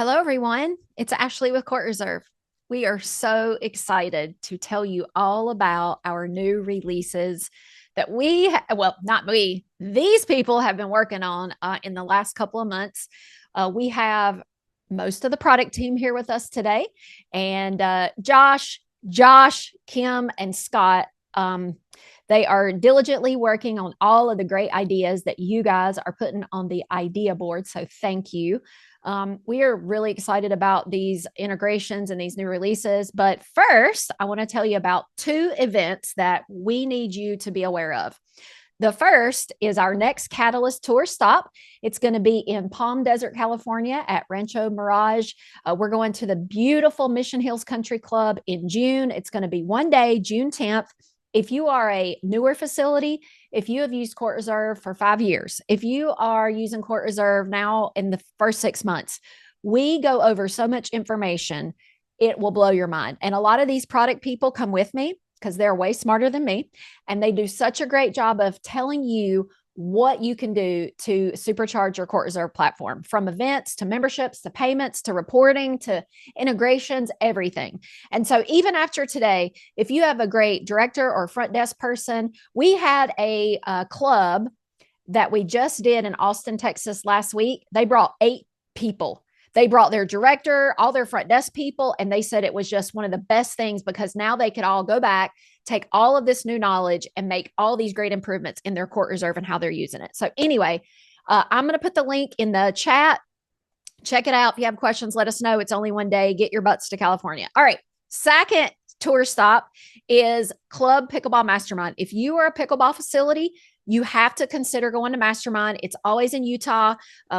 Hello, everyone. It's Ashley with CourtReserve. We are so excited to tell you all about our new releases that not we, these people have been working on in the last couple of months. We have most of the product team here with us today, and Josh, Kim, and Scott. They are diligently working on all of the great ideas that you guys are putting on the idea board. So thank you. We are really excited about these integrations and these new releases. But first, I want to tell you about two events that we need you to be aware of. The first is our next Catalyst Tour stop. It's going to be in Palm Desert, California at Rancho Mirage. We're going to the beautiful Mission Hills Country Club in June. It's going to be one day, June 10th. If you are a newer facility, if you have used CourtReserve for 5 years, if you are using CourtReserve now in the first 6 months, we go over so much information, it will blow your mind. And a lot of these product people come with me because they're way smarter than me. And they do such a great job of telling you what you can do to supercharge your CourtReserve platform, from events to memberships to payments to reporting to integrations, everything. And so even after today, if you have a great director or front desk person, we had a club that we just did in Austin, Texas last week. They brought 8 people. They brought their director, all their front desk people, and they said it was just one of the best things because now they could all go back, take all of this new knowledge, and make all these great improvements in their CourtReserve and how they're using it. So anyway, I'm going to put the link in the chat. Check it out. If you have questions, let us know. It's only one day. Get your butts to California. All right. Second tour stop is Club Pickleball Mastermind. If you are a pickleball facility, you have to consider going to Mastermind. It's always in Utah.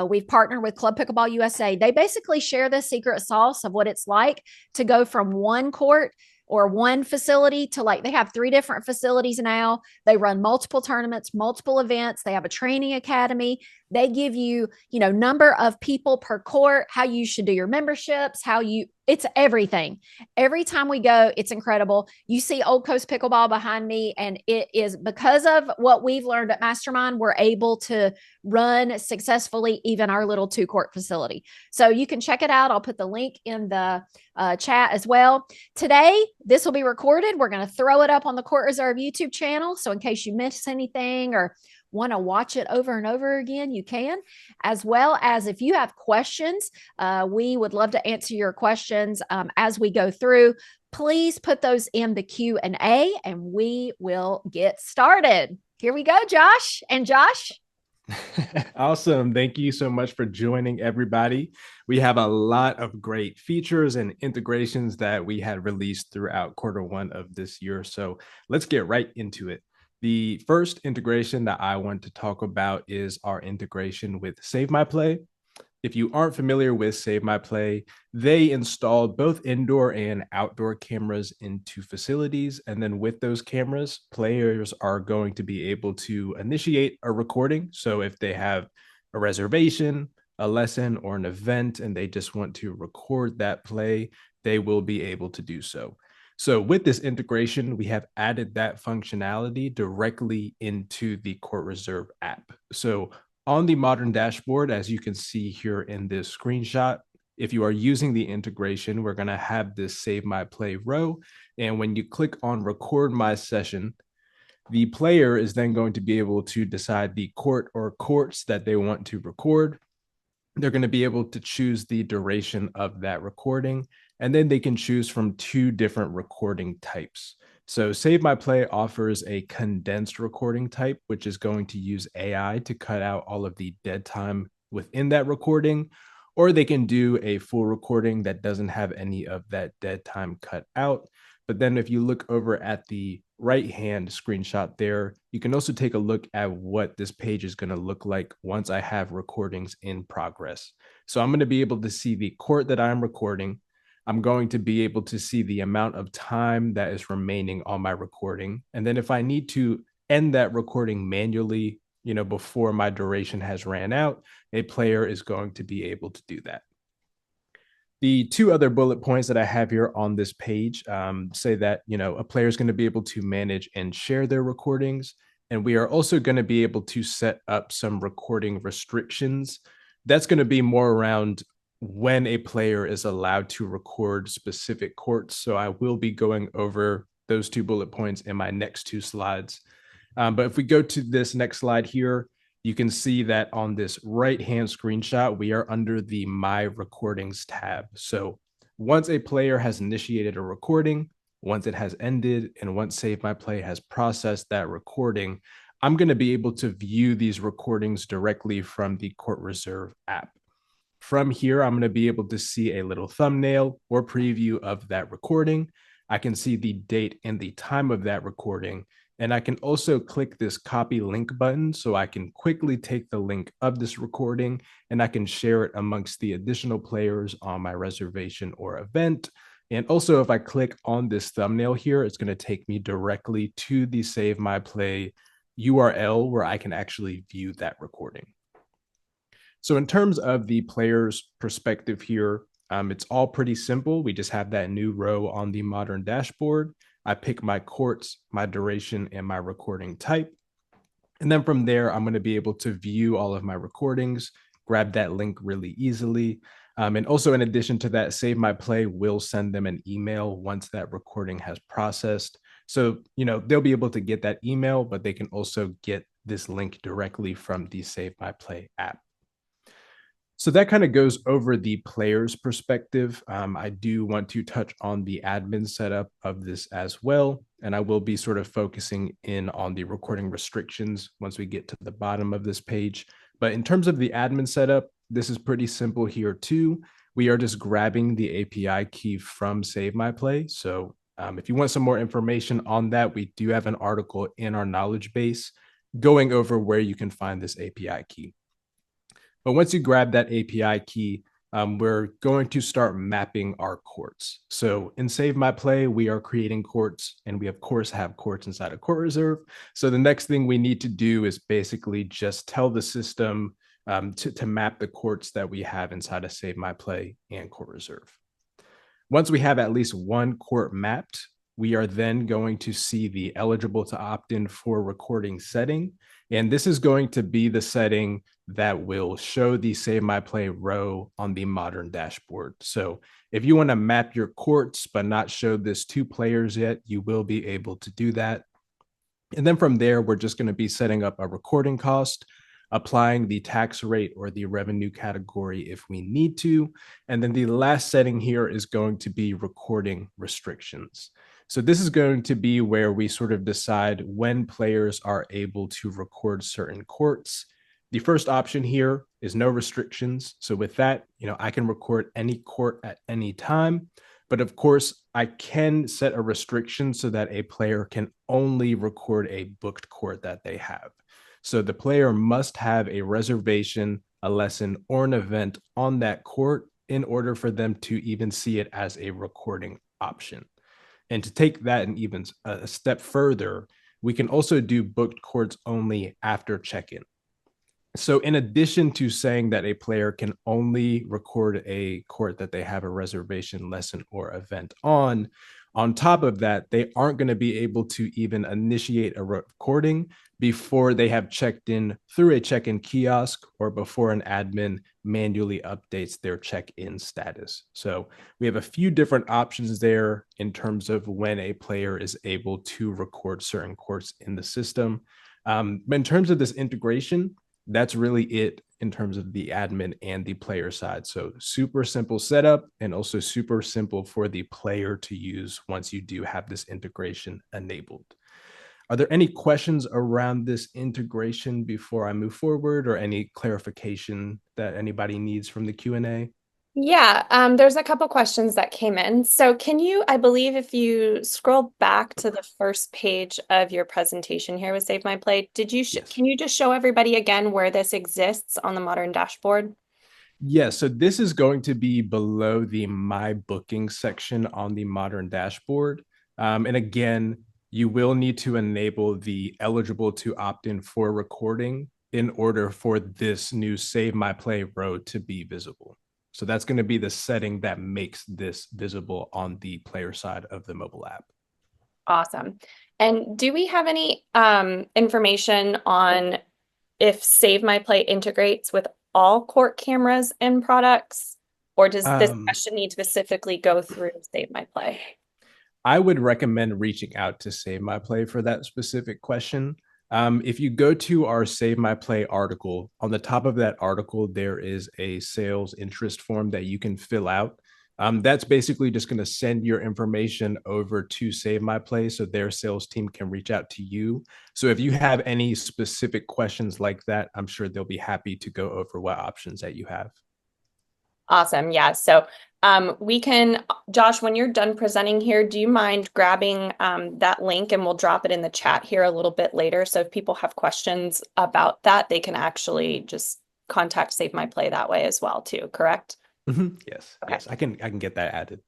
We've partnered with Club Pickleball USA. They basically share the secret sauce of what it's like to go from one court or one facility to, like, they have 3 different facilities now. They run multiple tournaments, multiple events. They have a training academy. They give you, number of people per court, how you should do your memberships, it's everything. Every time we go, it's incredible. You see Old Coast Pickleball behind me, and it is because of what we've learned at Mastermind, we're able to run successfully even our little 2-court facility. So you can check it out. I'll put the link in the chat as well. Today, this will be recorded. We're going to throw it up on the CourtReserve YouTube channel. So in case you miss anything or want to watch it over and over again, you can. As well as if you have questions, we would love to answer your questions as we go through. Please put those in the Q&A and we will get started. Here we go, Josh. And Josh? Awesome. Thank you so much for joining, everybody. We have a lot of great features and integrations that we had released throughout Q1 of this year. So let's get right into it. The first integration that I want to talk about is our integration with Save My Play. If you aren't familiar with Save My Play, they installed both indoor and outdoor cameras into facilities. And then with those cameras, players are going to be able to initiate a recording. So if they have a reservation, a lesson, or an event, and they just want to record that play, they will be able to do so. So with this integration, we have added that functionality directly into the CourtReserve app. So on the modern dashboard, as you can see here in this screenshot, if you are using the integration, we're going to have this Save My Play row. And when you click on Record My Session, the player is then going to be able to decide the court or courts that they want to record. They're going to be able to choose the duration of that recording, and then they can choose from 2 different recording types. So Save My Play offers a condensed recording type, which is going to use AI to cut out all of the dead time within that recording, or they can do a full recording that doesn't have any of that dead time cut out. But then if you look over at the right-hand screenshot there, you can also take a look at what this page is going to look like once I have recordings in progress. So I'm going to be able to see the court that I'm recording. I'm going to be able to see the amount of time that is remaining on my recording. And then if I need to end that recording manually, before my duration has ran out, a player is going to be able to do that. The 2 other bullet points that I have here on this page say that, a player is going to be able to manage and share their recordings. And we are also going to be able to set up some recording restrictions. That's going to be more around when a player is allowed to record specific courts. So I will be going over those 2 bullet points in my next 2 slides. But if we go to this next slide here, you can see that on this right-hand screenshot, we are under the My Recordings tab. So once a player has initiated a recording, once it has ended, and once Save My Play has processed that recording, I'm going to be able to view these recordings directly from the CourtReserve app. From here, I'm going to be able to see a little thumbnail or preview of that recording. I can see the date and the time of that recording. And I can also click this copy link button so I can quickly take the link of this recording and I can share it amongst the additional players on my reservation or event. And also, if I click on this thumbnail here, it's going to take me directly to the Save My Play URL where I can actually view that recording. So in terms of the player's perspective here, it's all pretty simple. We just have that new row on the modern dashboard. I pick my courts, my duration, and my recording type. And then from there, I'm going to be able to view all of my recordings, grab that link really easily. And also, in addition to that, Save My Play will send them an email once that recording has processed. So, they'll be able to get that email, but they can also get this link directly from the Save My Play app. So that kind of goes over the player's perspective. I do want to touch on the admin setup of this as well. And I will be sort of focusing in on the recording restrictions once we get to the bottom of this page. But in terms of the admin setup, this is pretty simple here too. We are just grabbing the API key from Save My Play. So if you want some more information on that, we do have an article in our knowledge base going over where you can find this API key. But once you grab that API key, we're going to start mapping our courts. So in Save My Play, we are creating courts, and we of course have courts inside of CourtReserve. So the next thing we need to do is basically just tell the system to map the courts that we have inside of Save My Play and CourtReserve. Once we have at least one court mapped, we are then going to see the eligible to opt in for recording setting. And this is going to be the setting that will show the Save My Play row on the modern dashboard. So if you want to map your courts but not show this to players yet, you will be able to do that. And then from there, we're just going to be setting up a recording cost, applying the tax rate or the revenue category if we need to. And then the last setting here is going to be recording restrictions. So this is going to be where we sort of decide when players are able to record certain courts. The first option here is no restrictions. So with that, I can record any court at any time. But of course, I can set a restriction so that a player can only record a booked court that they have. So the player must have a reservation, a lesson, or an event on that court in order for them to even see it as a recording option. And to take that and even a step further, we can also do booked courts only after check-in. So in addition to saying that a player can only record a court that they have a reservation, lesson, or event on top of that, they aren't going to be able to even initiate a recording before they have checked in through a check-in kiosk or before an admin manually updates their check-in status. So we have a few different options there in terms of when a player is able to record certain courts in the system. But in terms of this integration, that's really it in terms of the admin and the player side. So super simple setup and also super simple for the player to use once you do have this integration enabled. Are there any questions around this integration before I move forward, or any clarification that anybody needs from the Q&A? Yeah, there's a couple questions that came in. So can you, I believe if you scroll back to the first page of your presentation here with Save My Play, Yes. can you just show everybody again where this exists on the modern dashboard? Yes, so this is going to be below the My Booking section on the modern dashboard. And again, you will need to enable the eligible to opt in for recording in order for this new Save My Play row to be visible. So that's going to be the setting that makes this visible on the player side of the mobile app. Awesome. And do we have any information on if Save My Play integrates with all court cameras and products? Or does this Um, question need to specifically go through Save My Play? I would recommend reaching out to Save My Play for that specific question. If you go to our Save My Play article, on the top of that article, there is a sales interest form that you can fill out. That's basically just going to send your information over to Save My Play so their sales team can reach out to you. So if you have any specific questions like that, I'm sure they'll be happy to go over what options that you have. Awesome. Yeah. So we can, Josh, when you're done presenting here, do you mind grabbing that link and we'll drop it in the chat here a little bit later. So if people have questions about that, they can actually just contact Save My Play that way as well too, correct? Yes, Okay. yes, I can get that added.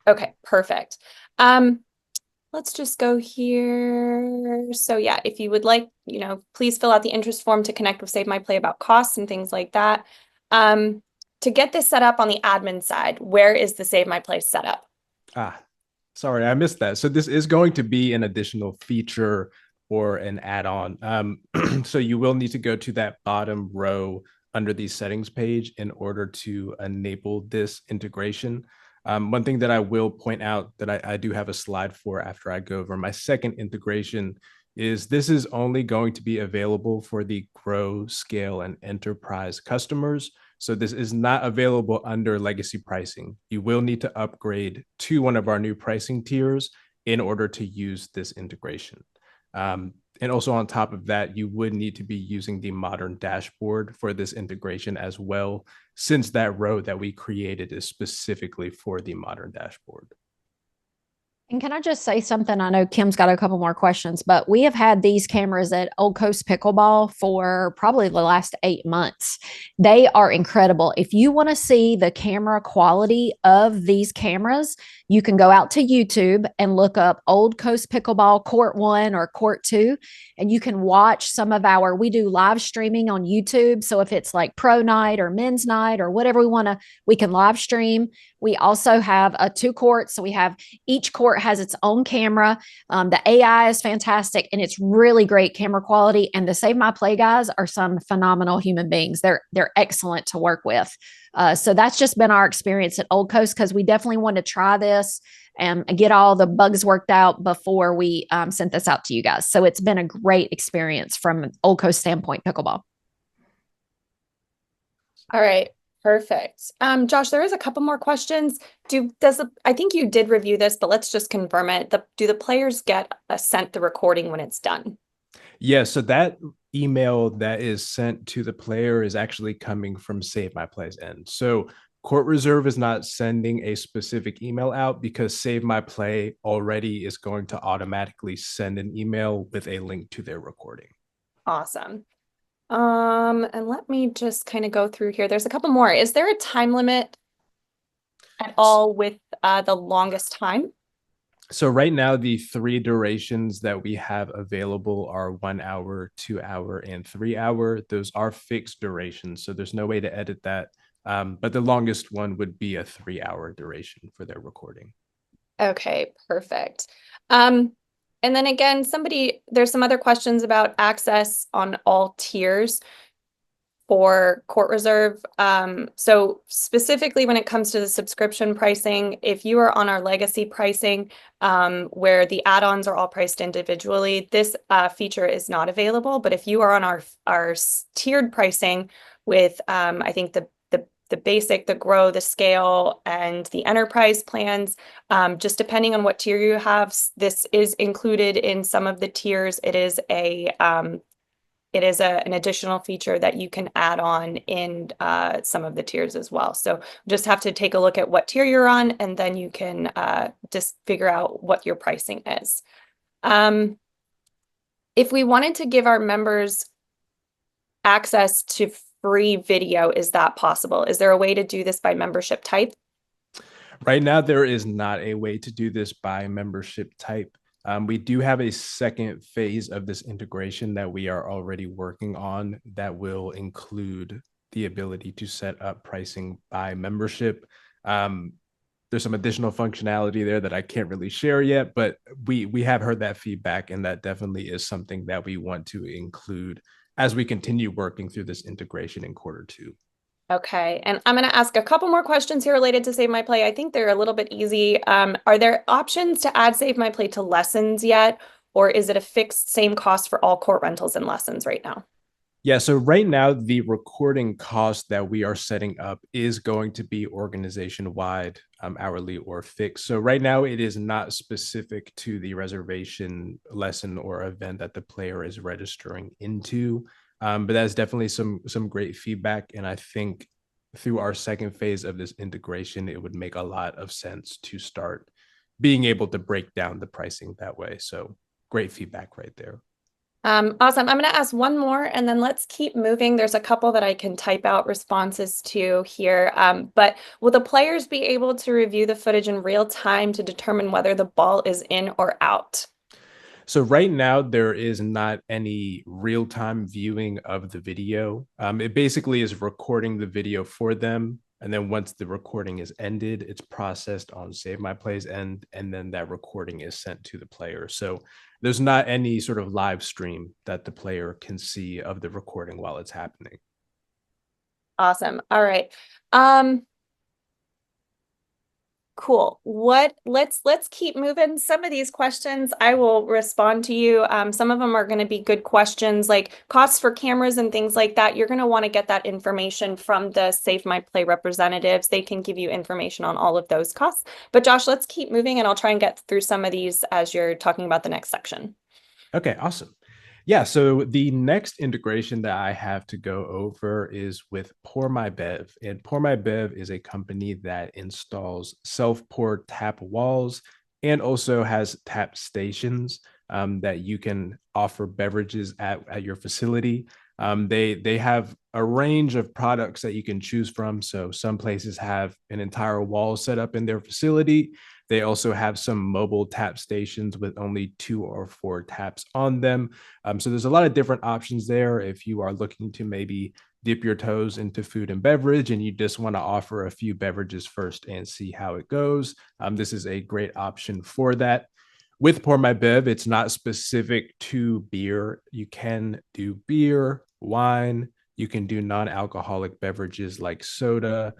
Okay, perfect. Let's just go here. So yeah, if you would like, please fill out the interest form to connect with Save My Play about costs and things like that. To get this set up on the admin side, where is the Save My Play setup? Sorry, I missed that. So this is going to be an additional feature or an add-on. So you will need to go to that bottom row under the settings page in order to enable this integration. One thing that I will point out that I do have a slide for after I go over my second integration is this is only going to be available for the Grow, Scale, and Enterprise customers. So this is not available under legacy pricing. You will need to upgrade to one of our new pricing tiers in order to use this integration. And also on top of that, you would need to be using the modern dashboard for this integration as well, since that row that we created is specifically for the modern dashboard. And can I just say something? I know Kim's got a couple more questions, but we have had these cameras at Old Coast Pickleball for probably the last 8 months. They are incredible. If you want to see the camera quality of these cameras, you can go out to YouTube and look up Old Coast Pickleball Court 1 or Court 2, and you can watch some of we do live streaming on YouTube. So if it's like pro night or men's night or whatever we can live stream. We also have 2 courts. So we have each court has its own camera. The AI is fantastic and it's really great camera quality. And the Save My Play guys are some phenomenal human beings. They're excellent to work with. So that's just been our experience at Old Coast because we definitely want to try this and get all the bugs worked out before we sent this out to you guys. So it's been a great experience from an Old Coast standpoint, pickleball. All right. Perfect. Josh, there is a couple more questions. I think you did review this, but let's just confirm it. Do the players get sent the recording when it's done? Yeah, so that email that is sent to the player is actually coming from Save My Play's end. So CourtReserve is not sending a specific email out because Save My Play already is going to automatically send an email with a link to their recording. Awesome. And let me just kind of go through here. There's a couple more. Is there a time limit at all with the longest time? So right now, the 3 durations that we have available are 1 hour, 2 hour, and 3 hour. Those are fixed durations, so there's no way to edit that. But the longest one would be a 3-hour duration for their recording. Okay, perfect. And then again, there's some other questions about access on all tiers for CourtReserve. So specifically when it comes to the subscription pricing, if you are on our legacy pricing, where the add-ons are all priced individually, this feature is not available. But if you are on our tiered pricing with, I think the basic, the grow, the scale, and the enterprise plans. Just depending on what tier you have, this is included in some of the tiers. It is an additional feature that you can add on in some of the tiers as well. So just have to take a look at what tier you're on, and then you can just figure out what your pricing is. If we wanted to give our members access to free video, is that possible? Is there a way to do this by membership type? Right now, there is not a way to do this by membership type. We do have a second phase of this integration that we are already working on that will include the ability to set up pricing by membership. There's some additional functionality there that I can't really share yet, but we have heard that feedback, and that definitely is something that we want to include as we continue working through this integration in Q2. Okay, and I'm going to ask a couple more questions here related to Save My Play. I think they're a little bit easy. Are there options to add Save My Play to lessons yet, or is it a fixed same cost for all court rentals and lessons right now? Yeah, so right now, the recording cost that we are setting up is going to be organization wide, hourly or fixed. So right now, it is not specific to the reservation lesson or event that the player is registering into. But that's definitely some great feedback. And I think through our second phase of this integration, it would make a lot of sense to start being able to break down the pricing that way. So great feedback right there. Awesome. I'm going to ask one more and then let's keep moving. There's a couple that I can type out responses to here. But will the players be able to review the footage in real time to determine whether the ball is in or out? So right now, there is not any real-time viewing of the video. It basically is recording the video for them. And then once the recording is ended, it's processed on Save My Play's end, and then that recording is sent to the player. So there's not any sort of live stream that the player can see of the recording while it's happening. Awesome. All right. Cool. Let's keep moving. Some of these questions I will respond to you. Some of them are going to be good questions like costs for cameras and things like that. You're going to want to get that information from the Save My Play representatives. They can give you information on all of those costs. But Josh, let's keep moving and I'll try and get through some of these as you're talking about the next section. Okay, awesome. Yeah, so the next integration that I have to go over is with Pour My Bev. And Pour My Bev is a company that installs self-pour tap walls and also has tap stations that you can offer beverages at your facility. They have a range of products that you can choose from. So some places have an entire wall set up in their facility. They also have some mobile tap stations with only 2 or 4 taps on them. So there's a lot of different options there. If you are looking to maybe dip your toes into food and beverage and you just want to offer a few beverages first and see how it goes, this is a great option for that. With Pour My Bev, it's not specific to beer. You can do beer, wine, you can do non-alcoholic beverages like soda,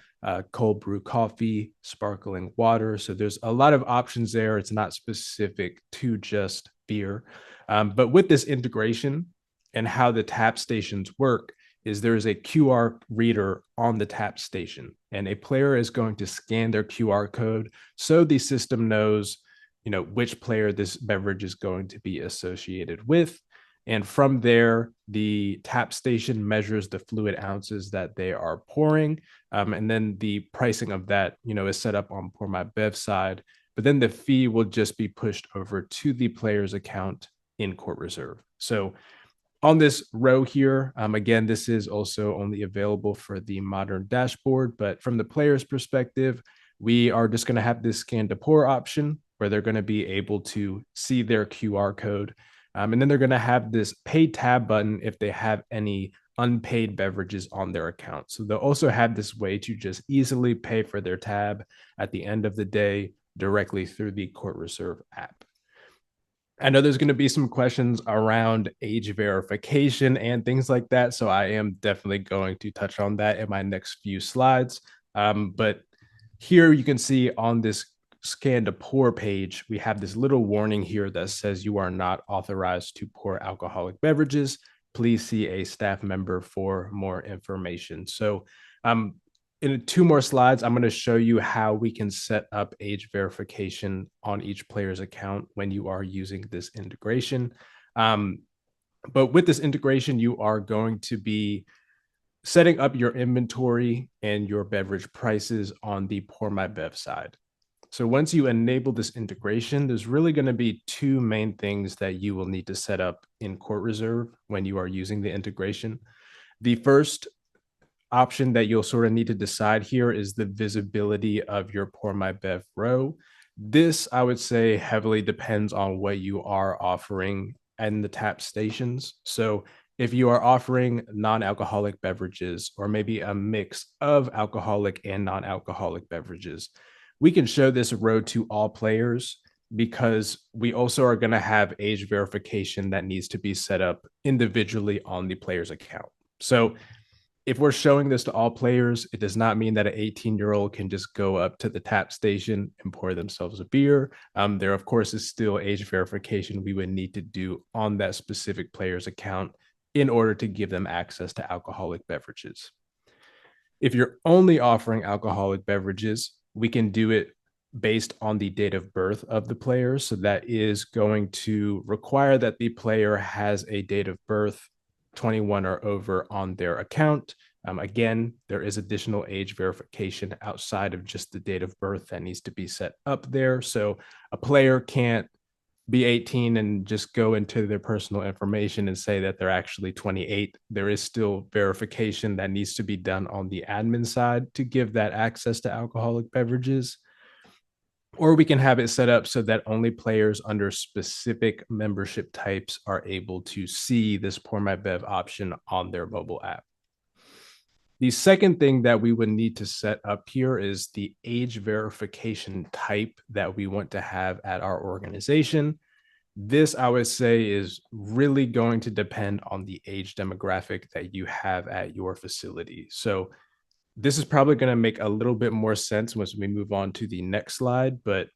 cold brew coffee, sparkling water. So there's a lot of options there. It's not specific to just beer. But with this integration and how the tap stations work is there is a QR reader on the tap station, and a player is going to scan their QR code so the system knows, which player this beverage is going to be associated with. And from there, the tap station measures the fluid ounces that they are pouring. And then the pricing of that, is set up on Pour My Bev side. But then the fee will just be pushed over to the player's account in CourtReserve. So on this row here, again, this is also only available for the modern dashboard. But from the player's perspective, we are just going to have this scan to pour option where they're going to be able to see their QR code. And then they're going to have this pay tab button if they have any unpaid beverages on their account. So they'll also have this way to just easily pay for their tab at the end of the day directly through the CourtReserve app. I know there's going to be some questions around age verification and things like that. So I am definitely going to touch on that in my next few slides. But here you can see on this scan to pour page, we have this little warning here that says you are not authorized to pour alcoholic beverages. Please see a staff member for more information. So in 2 more slides, I'm going to show you how we can set up age verification on each player's account when you are using this integration. But with this integration, you are going to be setting up your inventory and your beverage prices on the Pour My Bev side. So once you enable this integration, there's really going to be 2 main things that you will need to set up in CourtReserve when you are using the integration. The first option that you'll sort of need to decide here is the visibility of your Pour My Bev row. This, I would say, heavily depends on what you are offering in the tap stations. So if you are offering non-alcoholic beverages or maybe a mix of alcoholic and non-alcoholic beverages, we can show this row to all players because we also are going to have age verification that needs to be set up individually on the player's account. So If we're showing this to all players, it does not mean that an 18-year-old can just go up to the tap station and pour themselves a beer. There, of course, is still age verification we would need to do on that specific player's account in order to give them access to alcoholic beverages. If you're only offering alcoholic beverages, we can do it based on the date of birth of the player. So that is going to require that the player has a date of birth 21 or over on their account. Again, there is additional age verification outside of just the date of birth that needs to be set up there. So a player can't be 18 and just go into their personal information and say that they're actually 28. There is still verification that needs to be done on the admin side to give that access to alcoholic beverages. Or we can have it set up so that only players under specific membership types are able to see this Pour My Bev option on their mobile app. The second thing that we would need to set up here is the age verification type that we want to have at our organization. This, I would say, is really going to depend on the age demographic that you have at your facility. So this is probably going to make a little bit more sense once we move on to the next slide, but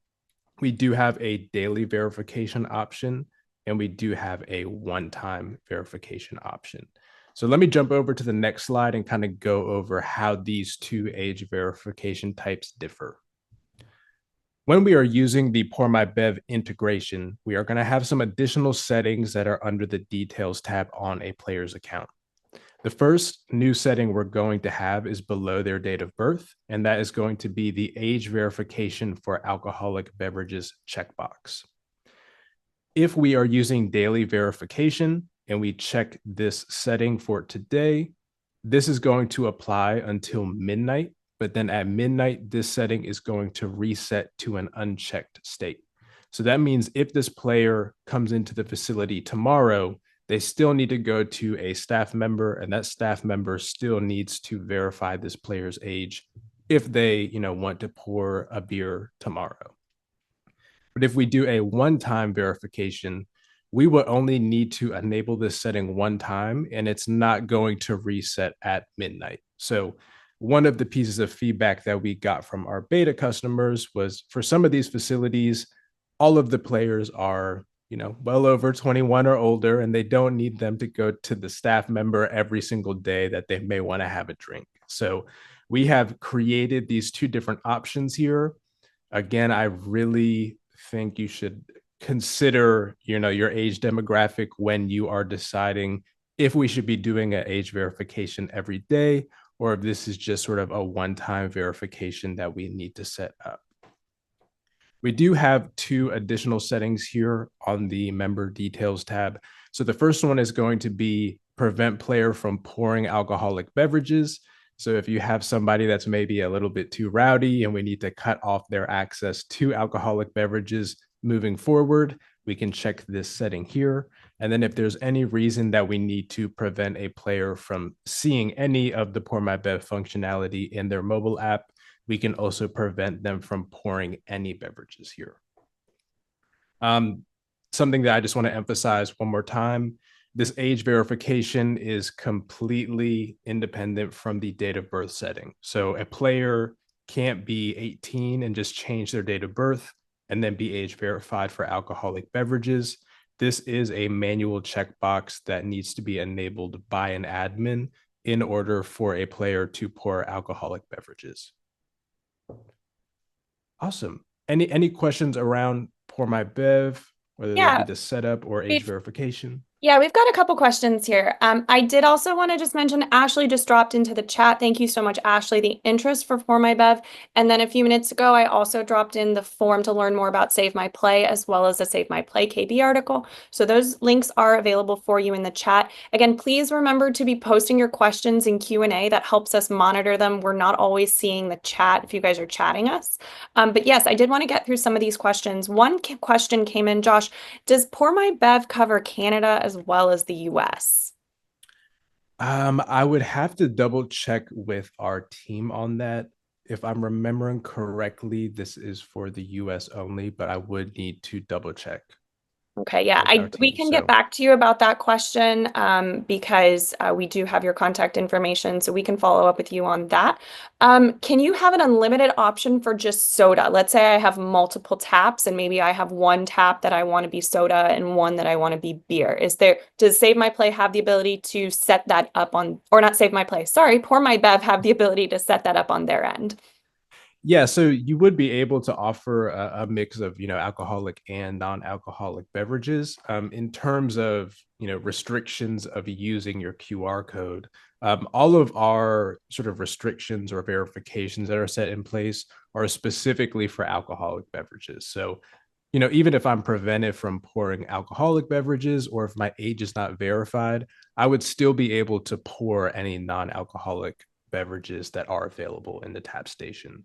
we do have a daily verification option and we do have a one-time verification option. So let me jump over to the next slide and kind of go over how these two age verification types differ. When we are using the Pour My Bev integration, we are going to have some additional settings that are under the Details tab on a player's account. The first new setting we're going to have is below their date of birth, and that is going to be the age verification for alcoholic beverages checkbox. If we are using daily verification and we check this setting for today, this is going to apply until midnight, but then at midnight, this setting is going to reset to an unchecked state. So that means if this player comes into the facility tomorrow, they still need to go to a staff member, and that staff member still needs to verify this player's age if they, want to pour a beer tomorrow. But if we do a one-time verification, we will only need to enable this setting one time, and it's not going to reset at midnight. So one of the pieces of feedback that we got from our beta customers was for some of these facilities, all of the players are well over 21 or older, and they don't need them to go to the staff member every single day that they may want to have a drink. So we have created these two different options here. Again, I really think you should consider, your age demographic when you are deciding if we should be doing an age verification every day, or if this is just sort of a one-time verification that we need to set up. We do have two additional settings here on the member details tab. So the first one is going to be prevent player from pouring alcoholic beverages. So if you have somebody that's maybe a little bit too rowdy and we need to cut off their access to alcoholic beverages moving forward, we can check this setting here. And then if there's any reason that we need to prevent a player from seeing any of the Pour My Bev functionality in their mobile app, we can also prevent them from pouring any beverages here. Something that I just want to emphasize one more time, this age verification is completely independent from the date of birth setting. So a player can't be 18 and just change their date of birth and then be age verified for alcoholic beverages. This is a manual checkbox that needs to be enabled by an admin in order for a player to pour alcoholic beverages. Awesome. Any questions around Pour My Bev, whether that be the setup or age verification? Yeah, we've got a couple questions here. I did also want to just mention Ashley just dropped into the chat. Thank you so much, Ashley, the interest for Pour My Bev. And then a few minutes ago, I also dropped in the form to learn more about Save My Play, as well as a Save My Play KB article. So those links are available for you in the chat. Again, please remember to be posting your questions in Q&A. That helps us monitor them. We're not always seeing the chat if you guys are chatting us. But yes, I did want to get through some of these questions. One question came in, Josh, does Pour My Bev cover Canada as well as the US? I would have to double check with our team on that. If I'm remembering correctly, this is for the US only, but I would need to double check. Okay, yeah, with our we team. can get So back to you about that question because we do have your contact information, so we can follow up with you on that. Can you have an unlimited option for just soda? Let's say I have multiple taps and maybe I have one tap that I want to be soda and one that I want to be beer. Does Save My Play have the ability to set that up on, or not Save My Play, sorry, Pour My Bev have the ability to set that up on their end? yeah, so you would be able to offer a mix of, alcoholic and non-alcoholic beverages. In terms of, restrictions of using your QR code, all of our sort of restrictions or verifications that are set in place are specifically for alcoholic beverages. So, even if I'm prevented from pouring alcoholic beverages or if my age is not verified, I would still be able to pour any non-alcoholic beverages that are available in the tap station.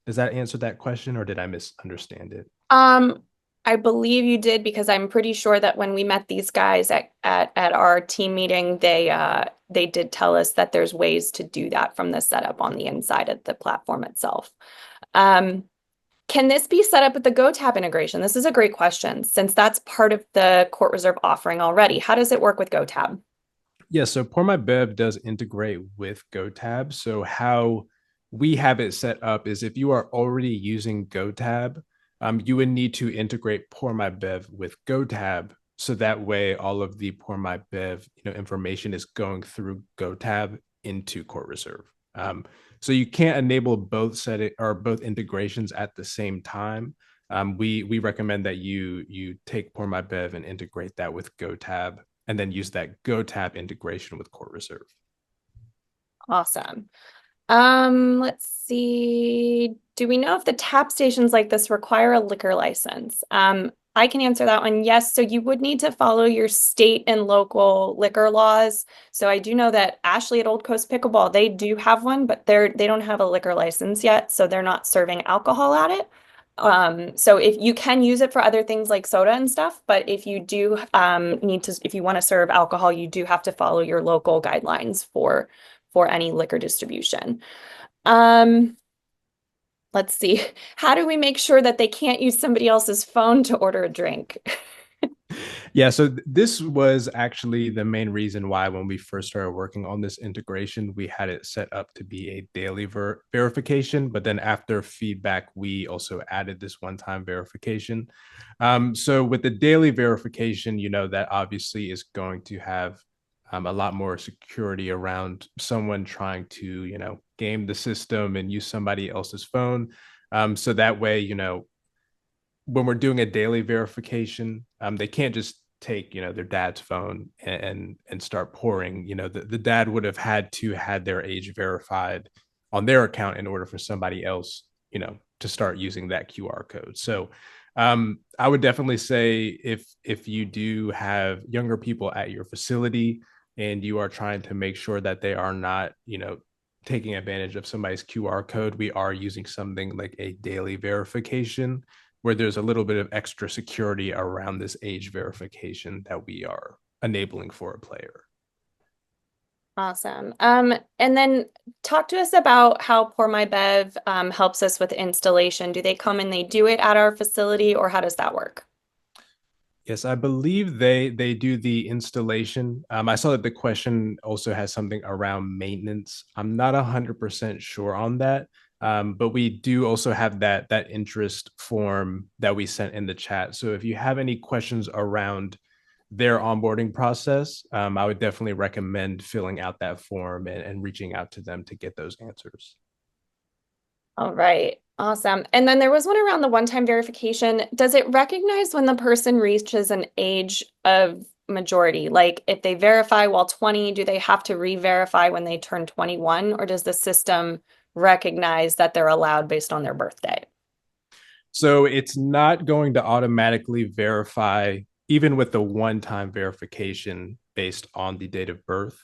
Does that answer that question, or did I misunderstand it? Um, I believe you did because I'm pretty sure that when we met these guys at our team meeting, they did tell us that there's ways to do that from the setup on the inside of the platform itself. Um, can this be set up with the GoTab integration? This is a great question since that's part of the Court Reserve offering already. How does it work with GoTab? Yeah, so Pour My Bev does integrate with GoTab. So how we have it set up is if you are already using GoTab, you would need to integrate Pour My Bev with GoTab. So that way, all of the Pour My Bev, information is going through GoTab into CourtReserve. So you can't enable both both integrations at the same time. We recommend that you take Pour My Bev and integrate that with GoTab and then use that GoTab integration with CourtReserve. Awesome. Let's see. Do we know if the tap stations like this require a liquor license? I can answer that one. Yes. So you would need to follow your state and local liquor laws. So I do know that Ashley at Old Coast Pickleball, they do have one, but they don't have a liquor license yet, so they're not serving alcohol at it. So if you can use it for other things like soda and stuff, but if you do if you want to serve alcohol, you do have to follow your local guidelines for any liquor distribution. Um, let's see. How do we make sure that they can't use somebody else's phone to order a drink? Yeah, so this was actually the main reason why when we first started working on this integration, we had it set up to be a daily verification. But then after feedback, we also added this one-time verification. So with the daily verification, that obviously is going to have a lot more security around someone trying to, game the system and use somebody else's phone. So that way, when we're doing a daily verification, they can't just take their dad's phone and start pouring. The dad would have had to had their age verified on their account in order for somebody else to start using that QR code. So I would definitely say if you do have younger people at your facility and you are trying to make sure that they are not taking advantage of somebody's QR code, we are using something like a daily verification where there's a little bit of extra security around this age verification that we are enabling for a player. Awesome. And then talk to us about how Pour My Bev helps us with installation. Do they come and they do it at our facility, or how does that work? Yes, I believe they do the installation. I saw that the question also has something around maintenance. I'm not 100% sure on that. But we do also have that interest form that we sent in the chat. So if you have any questions around their onboarding process, I would definitely recommend filling out that form and reaching out to them to get those answers. All right. Awesome. And then there was one around the one-time verification. Does it recognize when the person reaches an age of majority? Like if they verify while 20, do they have to re-verify when they turn 21, or does the system recognize that they're allowed based on their birthday? So it's not going to automatically verify, even with the one-time verification based on the date of birth.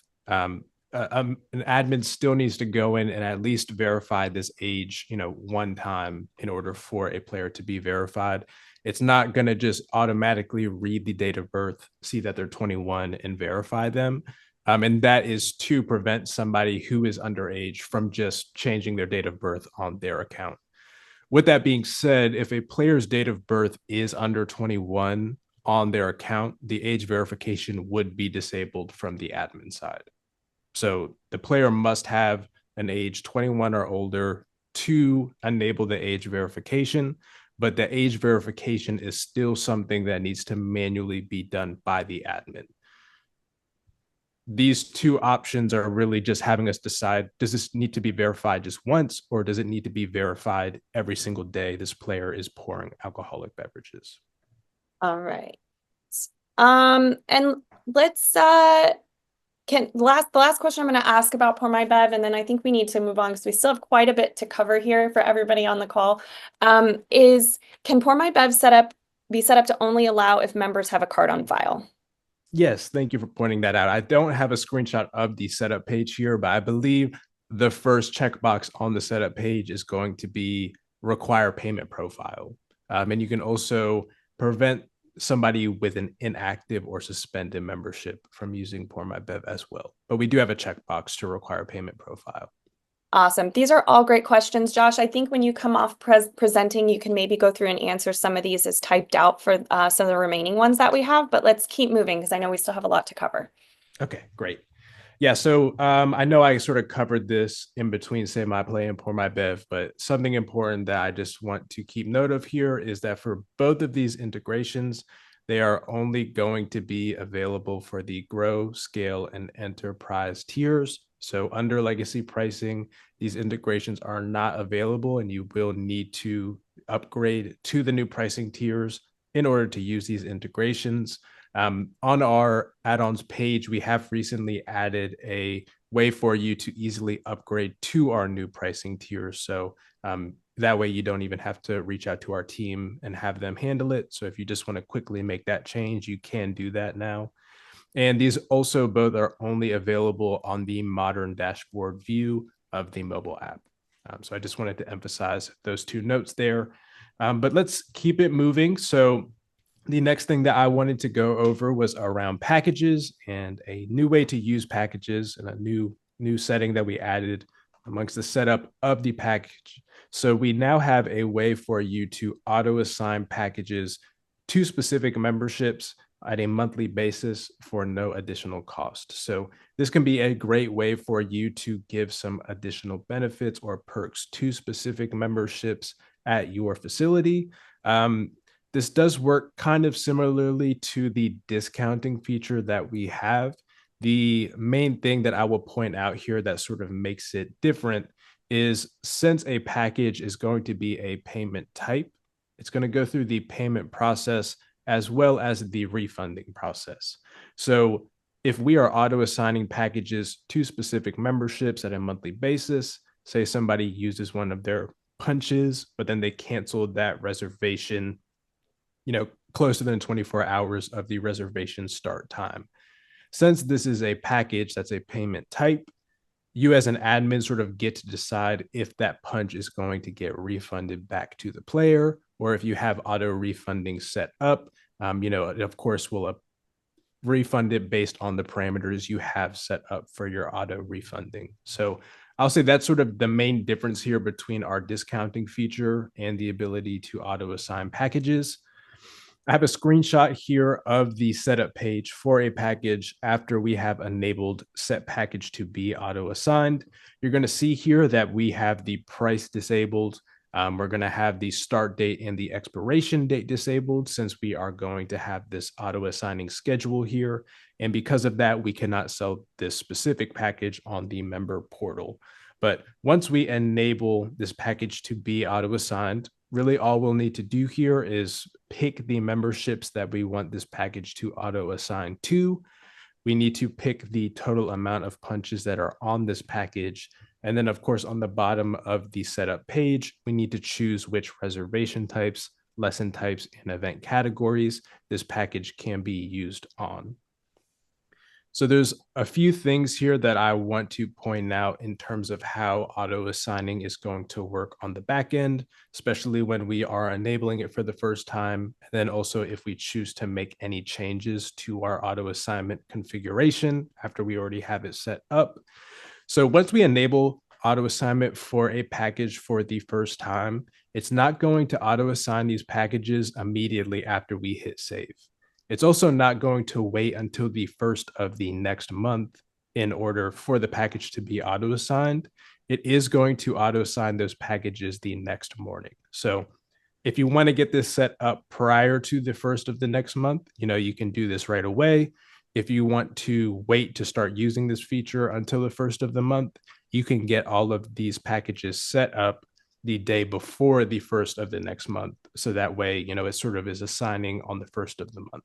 An admin still needs to go in and at least verify this age, one time in order for a player to be verified. It's not going to just automatically read the date of birth, see that they're 21 and verify them. And that is to prevent somebody who is underage from just changing their date of birth on their account. With that being said, if a player's date of birth is under 21, on their account, the age verification would be disabled from the admin side. So the player must have an age 21 or older to enable the age verification, but the age verification is still something that needs to manually be done by the admin. These two options are really just having us decide, does this need to be verified just once, or does it need to be verified every single day this player is pouring alcoholic beverages? All right. And let's the last question I'm going to ask about Pour My Bev, and then I think we need to move on because we still have quite a bit to cover here for everybody on the call. Is can Pour My Bev be set up to only allow if members have a card on file? Yes, thank you for pointing that out. I don't have a screenshot of the setup page here, but I believe the first checkbox on the setup page is going to be require payment profile. And you can also prevent somebody with an inactive or suspended membership from using Pour My Bev as well. But we do have a checkbox to require payment profile. Awesome. These are all great questions, Josh. I think when you come off presenting, you can maybe go through and answer some of these as typed out for some of the remaining ones that we have, but let's keep moving because I know we still have a lot to cover. Okay, great. Yeah, so I know I sort of covered this in between Say My Play and Pour My Bev, but something important that I just want to keep note of here is that for both of these integrations, they are only going to be available for the Grow, Scale, and Enterprise tiers. So under legacy pricing, these integrations are not available, and you will need to upgrade to the new pricing tiers in order to use these integrations. On our add-ons page, we have recently added a way for you to easily upgrade to our new pricing tiers. So that way you don't even have to reach out to our team and have them handle it. So if you just want to quickly make that change, you can do that now. And these also both are only available on the modern dashboard view of the mobile app. So I just wanted to emphasize those two notes there. But let's keep it moving. So the next thing that I wanted to go over was around packages and a new way to use packages and a new setting that we added amongst the setup of the package. So we now have a way for you to auto assign packages to specific memberships at a monthly basis for no additional cost. So this can be a great way for you to give some additional benefits or perks to specific memberships at your facility. This does work kind of similarly to the discounting feature that we have. The main thing that I will point out here that sort of makes it different is since a package is going to be a payment type, it's going to go through the payment process as well as the refunding process. So if we are auto assigning packages to specific memberships at a monthly basis, say somebody uses one of their punches, but then they canceled that reservation, closer than 24 hours of the reservation start time. Since this is a package that's a payment type, you as an admin sort of get to decide if that punch is going to get refunded back to the player, or if you have auto refunding set up, it of course will refund it based on the parameters you have set up for your auto refunding. So I'll say that's sort of the main difference here between our discounting feature and the ability to auto assign packages. I have a screenshot here of the setup page for a package after we have enabled set package to be auto assigned. You're going to see here that we have the price disabled. We're going to have the start date and the expiration date disabled since we are going to have this auto assigning schedule here. And because of that, we cannot sell this specific package on the member portal. But once we enable this package to be auto assigned, really all we'll need to do here is pick the memberships that we want this package to auto assign to. We need to pick the total amount of punches that are on this package. And then of course, on the bottom of the setup page, we need to choose which reservation types, lesson types, and event categories this package can be used on. So there's a few things here that I want to point out in terms of how auto assigning is going to work on the back end, especially when we are enabling it for the first time. And then also if we choose to make any changes to our auto assignment configuration after we already have it set up. So once we enable auto assignment for a package for the first time, it's not going to auto assign these packages immediately after we hit save. It's also not going to wait until the first of the next month in order for the package to be auto assigned. It is going to auto assign those packages the next morning. So if you want to get this set up prior to the first of the next month, you can do this right away. If you want to wait to start using this feature until the first of the month, you can get all of these packages set up the day before the first of the next month. So that way, it sort of is assigning on the first of the month.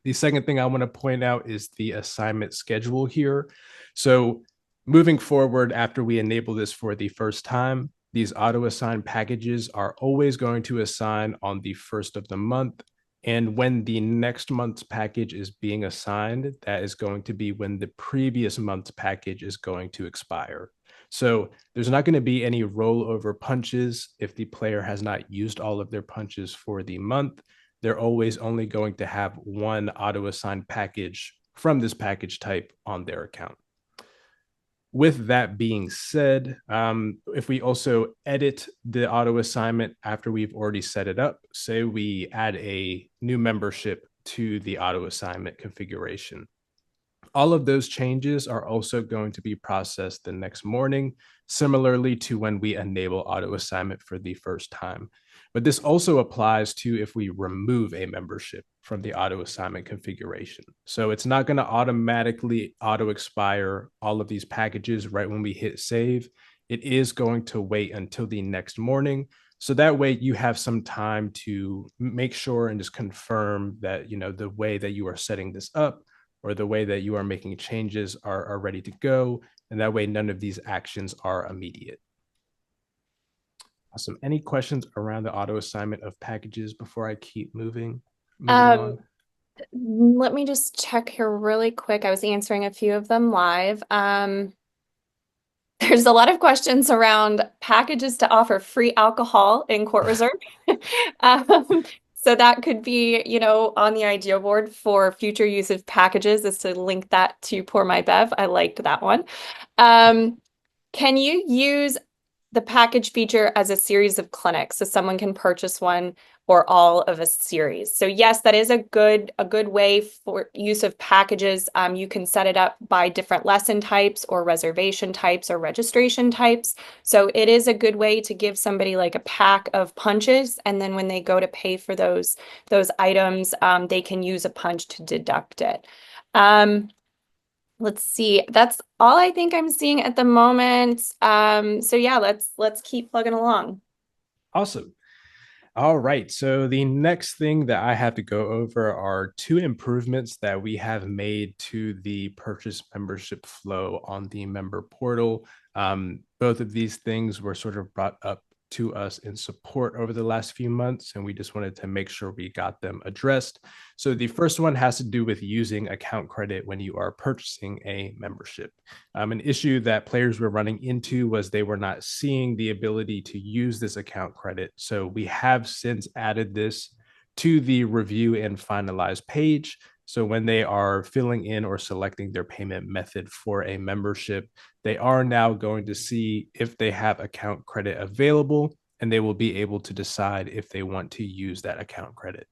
The second thing I want to point out is the assignment schedule here. So moving forward, after we enable this for the first time, these auto assigned packages are always going to assign on the first of the month. And when the next month's package is being assigned, that is going to be when the previous month's package is going to expire. So there's not going to be any rollover punches if the player has not used all of their punches for the month. They're always only going to have one auto assigned package from this package type on their account. With that being said, if we also edit the auto assignment after we've already set it up, say we add a new membership to the auto assignment configuration, all of those changes are also going to be processed the next morning, similarly to when we enable auto assignment for the first time. But this also applies to if we remove a membership from the auto assignment configuration. So it's not going to automatically auto expire all of these packages right when we hit save. It is going to wait until the next morning. So that way you have some time to make sure and just confirm that, the way that you are setting this up or the way that you are making changes are ready to go. And that way, none of these actions are immediate. Awesome. Any questions around the auto assignment of packages before I keep moving on? Let me just check here really quick. I was answering a few of them live. There's a lot of questions around packages to offer free alcohol in CourtReserve. So that could be, on the idea board for future use of packages is to link that to Pour My Bev. I liked that one. Can you use the package feature as a series of clinics so someone can purchase one or all of a series? So yes, that is a good way for use of packages. You can set it up by different lesson types or reservation types or registration types. So it is a good way to give somebody like a pack of punches, and then when they go to pay for those items, they can use a punch to deduct it. Let's see. That's all I think I'm seeing at the moment. So yeah, let's keep plugging along. Awesome. All right. So the next thing that I have to go over are two improvements that we have made to the purchase membership flow on the member portal. Both of these things were sort of brought up to us in support over the last few months, and we just wanted to make sure we got them addressed. So the first one has to do with using account credit when you are purchasing a membership. An issue that players were running into was they were not seeing the ability to use this account credit. So we have since added this to the review and finalize page. So when they are filling in or selecting their payment method for a membership, they are now going to see if they have account credit available, and they will be able to decide if they want to use that account credit.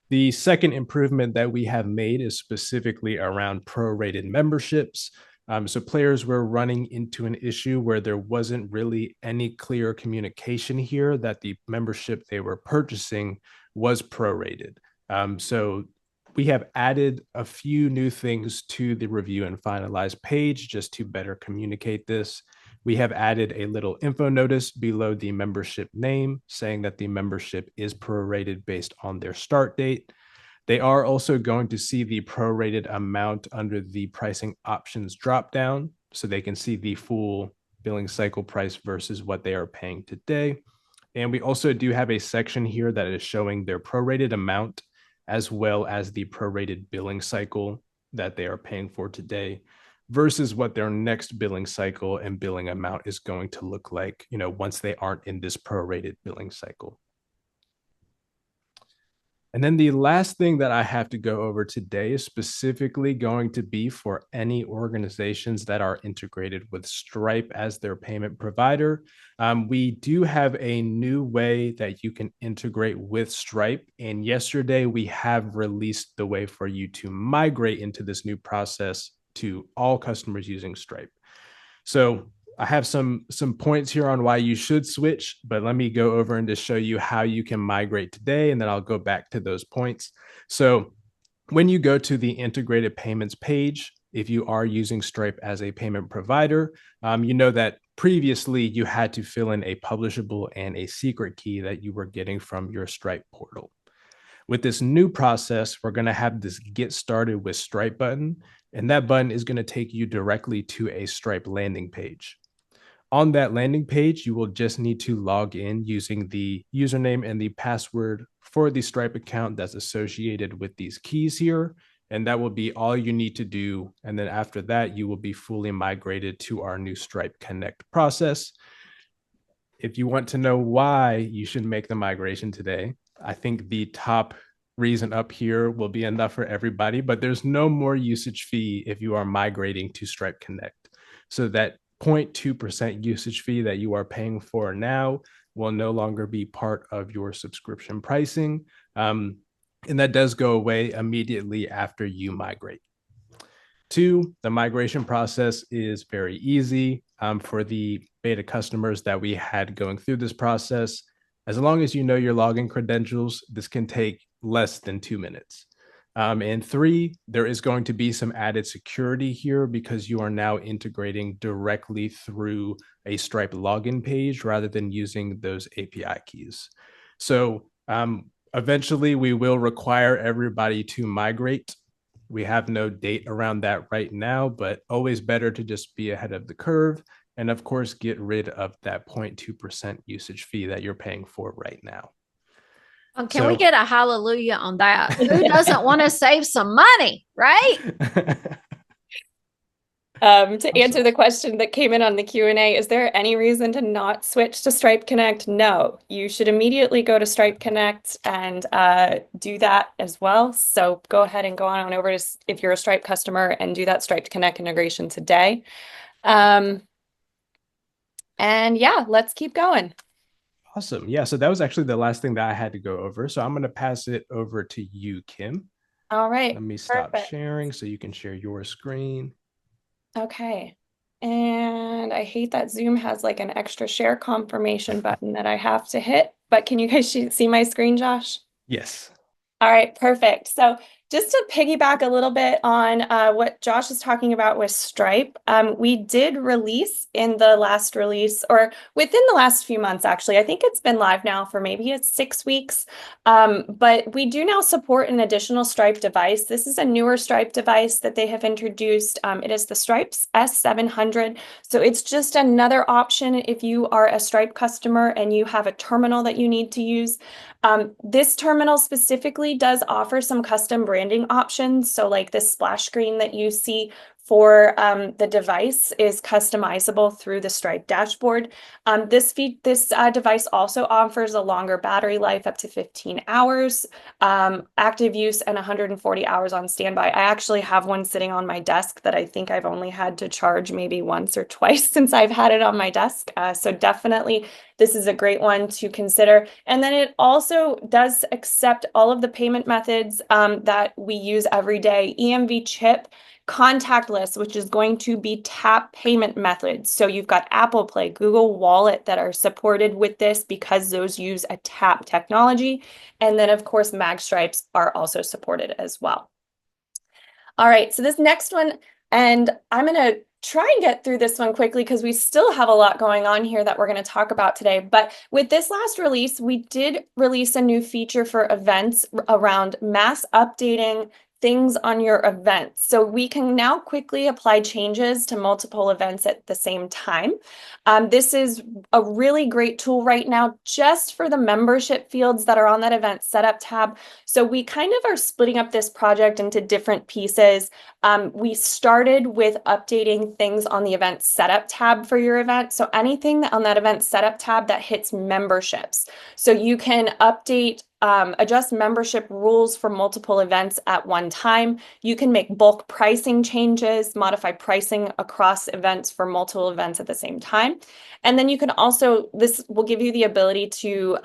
The second improvement that we have made is specifically around prorated memberships. So players were running into an issue where there wasn't really any clear communication here that the membership they were purchasing was prorated. So we have added a few new things to the review and finalize page just to better communicate this. We have added a little info notice below the membership name saying that the membership is prorated based on their start date. They are also going to see the prorated amount under the pricing options dropdown, so they can see the full billing cycle price versus what they are paying today. And we also do have a section here that is showing their prorated amount as well as the prorated billing cycle that they are paying for today versus what their next billing cycle and billing amount is going to look like, once they aren't in this prorated billing cycle. And then the last thing that I have to go over today is specifically going to be for any organizations that are integrated with Stripe as their payment provider. We do have a new way that you can integrate with Stripe. And yesterday we have released the way for you to migrate into this new process to all customers using Stripe. So I have some points here on why you should switch, but let me go over and just show you how you can migrate today, and then I'll go back to those points. So when you go to the integrated payments page, if you are using Stripe as a payment provider, you know that previously you had to fill in a publishable and a secret key that you were getting from your Stripe portal. With this new process, we're going to have this get started with Stripe button, and that button is going to take you directly to a Stripe landing page. On that landing page, you will just need to log in using the username and the password for the Stripe account that's associated with these keys here. And that will be all you need to do. And then after that, you will be fully migrated to our new Stripe Connect process. If you want to know why you should make the migration today, I think the top reason up here will be enough for everybody, but there's no more usage fee if you are migrating to Stripe Connect. So that 0.2% usage fee that you are paying for now will no longer be part of your subscription pricing. And that does go away immediately after you migrate. Two, the migration process is very easy. For the beta customers that we had going through this process, as long as you know your login credentials, this can take less than 2 minutes. And three, there is going to be some added security here because you are now integrating directly through a Stripe login page rather than using those API keys. So eventually we will require everybody to migrate. We have no date around that right now, but always better to just be ahead of the curve. And of course, get rid of that 0.2% usage fee that you're paying for right now. Can we get a hallelujah on that? Who doesn't want to save some money, right? To answer the question that came in on the Q&A, is there any reason to not switch to Stripe Connect? No, you should immediately go to Stripe Connect and do that as well. So go ahead and go on over to, if you're a Stripe customer, and do that Stripe Connect integration today. And yeah, let's keep going. Awesome. Yeah, so that was actually the last thing that I had to go over. So I'm going to pass it over to you, Kim. All right. Let me stop sharing so you can share your screen. Okay. And I hate that Zoom has like an extra share confirmation button that I have to hit, but can you guys see my screen, Josh? Yes. All right, perfect. So just to piggyback a little bit on what Josh is talking about with Stripe, we did release in the last release, or within the last few months, actually. I think it's been live now for maybe 6 weeks, but we do now support an additional Stripe device. This is a newer Stripe device that they have introduced. It is the Stripe S700. So it's just another option if you are a Stripe customer and you have a terminal that you need to use. This terminal specifically does offer some custom branding options. So like this splash screen that you see for the device is customizable through the Stripe dashboard. This device also offers a longer battery life, up to 15 hours, active use, and 140 hours on standby. I actually have one sitting on my desk that I think I've only had to charge maybe once or twice since I've had it on my desk. So definitely this is a great one to consider. And then it also does accept all of the payment methods that we use every day. EMV chip, contactless, which is going to be tap payment methods. So you've got Apple Pay, Google Wallet that are supported with this because those use a tap technology. And then of course, magstripes are also supported as well. All right, so this next one, and I'm going to try and get through this one quickly because we still have a lot going on here that we're going to talk about today. But with this last release, we did release a new feature for events around mass updating things on your events. So we can now quickly apply changes to multiple events at the same time. This is a really great tool right now just for the membership fields that are on that event setup tab. So we kind of are splitting up this project into different pieces. We started with updating things on the event setup tab for your event. So anything that on that event setup tab that hits memberships. So you can update adjust membership rules for multiple events at one time. You can make bulk pricing changes, modify pricing across events for multiple events at the same time. And then you can also, this will give you the ability to,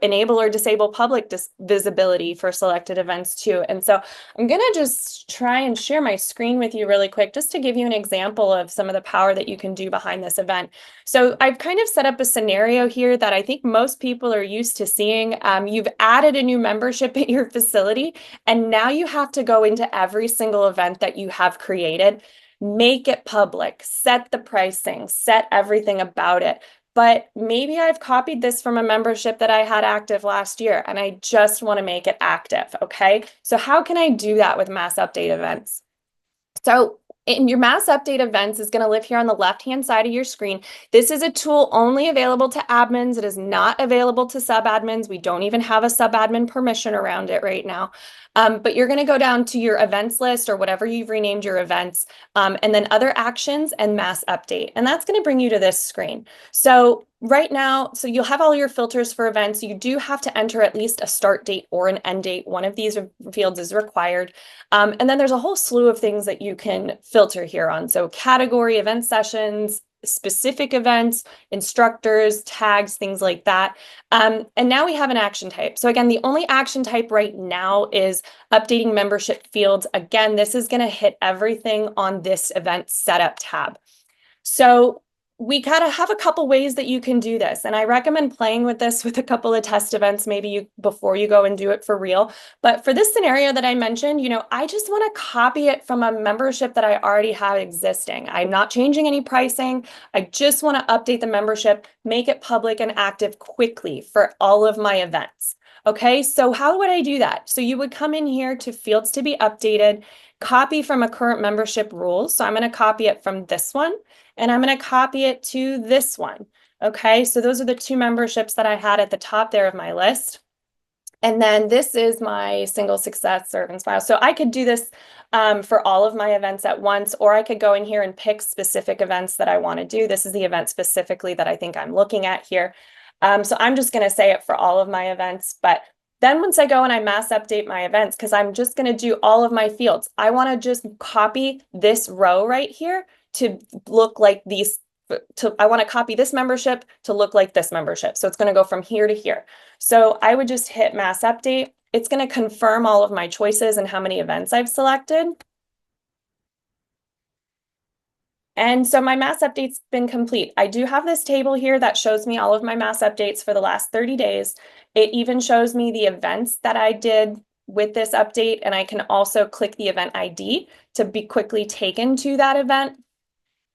enable or disable public visibility for selected events too. And so I'm going to just try and share my screen with you really quick, just to give you an example of some of the power that you can do behind this event. So I've kind of set up a scenario here that I think most people are used to seeing. You've added a new membership at your facility, and now you have to go into every single event that you have created, make it public, set the pricing, set everything about it. But maybe I've copied this from a membership that I had active last year, and I just want to make it active, okay? So how can I do that with mass update events? So in your mass update events is going to live here on the left-hand side of your screen. This is a tool only available to admins. It is not available to sub-admins. We don't even have a sub-admin permission around it right now. But you're going to go down to your events list or whatever you've renamed your events, and then other actions and mass update. And that's going to bring you to this screen. So right now, so you'll have all your filters for events. You do have to enter at least a start date or an end date. One of these fields is required. And then there's a whole slew of things that you can filter here on. So category, event sessions, specific events, instructors, tags, things like that. And now we have an action type. So again, the only action type right now is updating membership fields. Again, this is going to hit everything on this event setup tab. So we gotta have a couple ways that you can do this. And I recommend playing with this with a couple of test events, maybe before you go and do it for real. But for this scenario that I mentioned, I just want to copy it from a membership that I already have existing. I'm not changing any pricing. I just want to update the membership, make it public and active quickly for all of my events. Okay, so how would I do that? So you would come in here to fields to be updated, copy from a current membership rules. So I'm going to copy it from this one, and I'm going to copy it to this one. Okay, so those are the two memberships that I had at the top there of my list. And then this is my single success serve and smile. So I could do this for all of my events at once, or I could go in here and pick specific events that I want to do. This is the event specifically that I think I'm looking at here. So I'm just going to say it for all of my events. But then once I go and I mass update my events, because I'm just going to do all of my fields, I want to just copy this row right here to look like these. I want to copy this membership to look like this membership. So it's going to go from here to here. So I would just hit mass update. It's going to confirm all of my choices and how many events I've selected. And so my mass update's been complete. I do have this table here that shows me all of my mass updates for the last 30 days. It even shows me the events that I did with this update, and I can also click the event ID to be quickly taken to that event.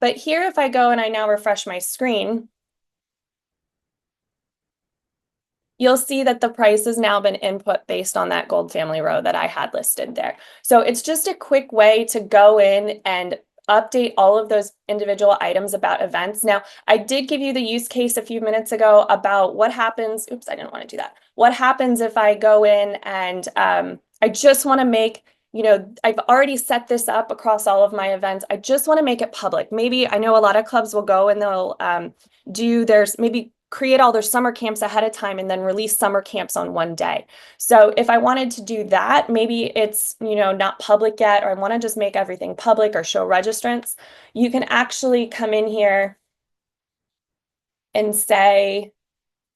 But here, if I go and I now refresh my screen, you'll see that the price has now been input based on that gold family row that I had listed there. So it's just a quick way to go in and update all of those individual items about events. Now, I did give you the use case a few minutes ago about what happens. Oops, I didn't want to do that. What happens if I go in and I just want to make, I've already set this up across all of my events. I just want to make it public. Maybe I know a lot of clubs will go and they'll maybe create all their summer camps ahead of time and then release summer camps on one day. So if I wanted to do that, maybe it's, not public yet, or I want to just make everything public or show registrants, you can actually come in here and say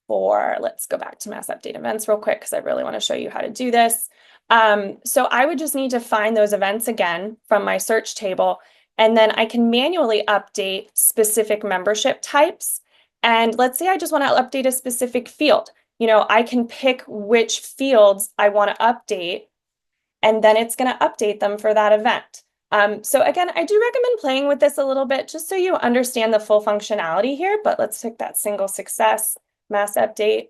let's go back to mass update events real quick, because I really want to show you how to do this. So I would just need to find those events again from my search table, and then I can manually update specific membership types. And let's say I just want to update a specific field. I can pick which fields I want to update, and then it's going to update them for that event. So again, I do recommend playing with this a little bit just so you understand the full functionality here, but let's pick that single success mass update.